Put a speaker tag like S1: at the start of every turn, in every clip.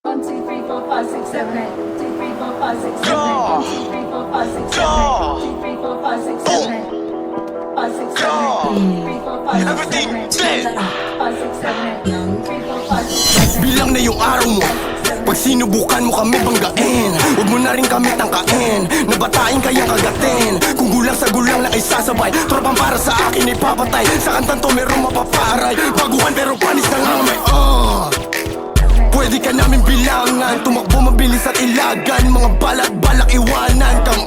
S1: 1, 2, 3, 4, 5, 6, 7, 8. 2, 3, 4, 5, 6, 7, 8.
S2: Go!
S1: 1, 2, 3, 4, 5, 6, 7, 8. 2, 3, 4, 5, 6, 7, 8. 5, 6, 7, 8. 2, 3, 4, 5, 6, 7, 8.
S2: Everything dead.
S1: 5, 6, 7, 8. 2, 3, 4, 5, 6, 7, 8.
S3: Bilang na yung araw mo, pag sinubukan mo kami banggain, huwag mo na rin kami tangkain, nabatain kayang kagatin. Kung gulang sa gulang na ay sasabay, tropang para sa akin ay papatay. Sa kantang to merong mapaparay, baguhan pero panis na nga may pwede ka namin bilangan, tumakbo mabilis at ilagan, mga balak iwanan kang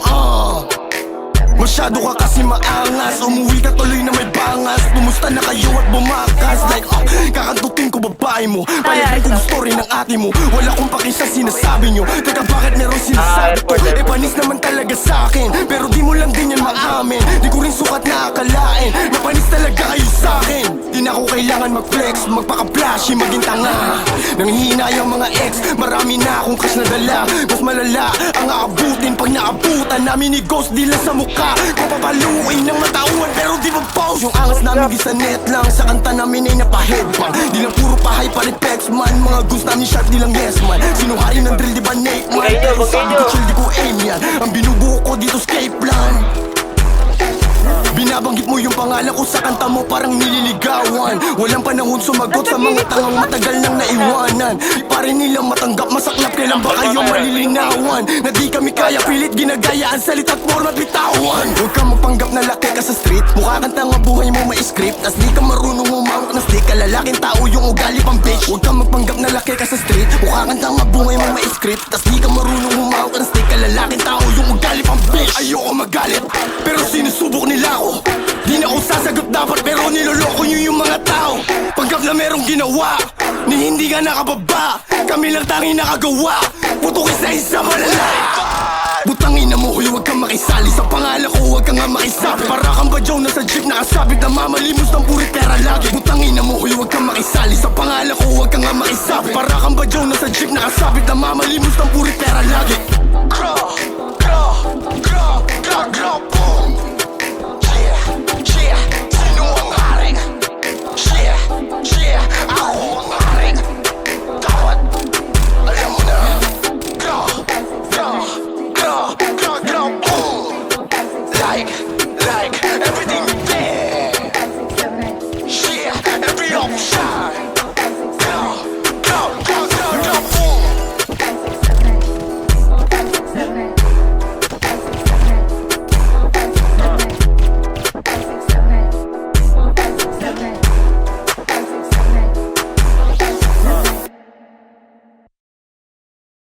S3: masyado ka kasi maangas, umuwi ka tuloy na may bangas. Kumusta na kayo at bumakas? Like kakantutin ko babae mo, payagin kong story ng ate mo. Wala kong paki sa sinasabi nyo. Teka bakit meron sinasabi to? Panis naman talaga sa akin, pero di mo lang din yan maamin. Di ko rin sukat na akalain, mapanis talaga kayo sa akin. Di na ako kailangan mag-flex, magpaka-flashy, maging tanga. Nanghihina yung mga ex, marami na akong cash na dala. Mas malala ang aabutin pag naabutan namin ni Ghost, di lang sa mukha. Papapaluin ng matauhan pero di mag-pause. Yung angas namin di sa net lang, sa kanta namin ay napaheadbang. Di lang puro pahay pa rin pex man, mga goons namin sharp di lang yes man. Sinuhain ng drill di ba Nate man, pero sabi ko chill di ko aim yan. Ang binubuo ko dito escape plan. Binabanggit mo yung pangalan ko sa kanta mo parang nililigawan. Walang panahon sumagot sa mga tangang matagal nang naiwanan. Di pa rin nilang matanggap, masaklap, kailan ba kayo malilinawan? Na di kami kaya, pilit ginagayaan, salita't forma bitawan. Huwag kang magpanggap na laki ka sa street, mukha kang tanga, buhay mo may script. Tas di ka marunong humawak na stick, kalalaking tao yung ugali pang bitch. Huwag kang magpanggap na laki ka sa street, mukha kang tanga, buhay mo may script. Tas di ka marunong humawak na stick, kalalaking tao yung ugali pang bitch. Ayoko magalit, pero sinusubok nila ako. Di na ako sasagot dapat pero niloloko nyo yung mga tao. Panggap na merong ginawa, ni hindi ka nakababa. Kami lang tanging nakagawa, putukin sa isa malala. Butangin na mo, huy, huwag kang makisali. Sa pangalan ko, huwag kang nga makisabi. Para kang badyaw na sa jeep nakasabit na mamalimos ng puri pera lagi. Butangin na mo, huy, huwag kang makisali. Sa pangalan ko, huwag kang nga makisabi. Para kang badyaw na sa jeep nakasabit na mamalimos ng puri pera lagi. Boom. Sino ang hari? Ako ang hari. Dapat alam mo na. Boom. Like everything there. Every option.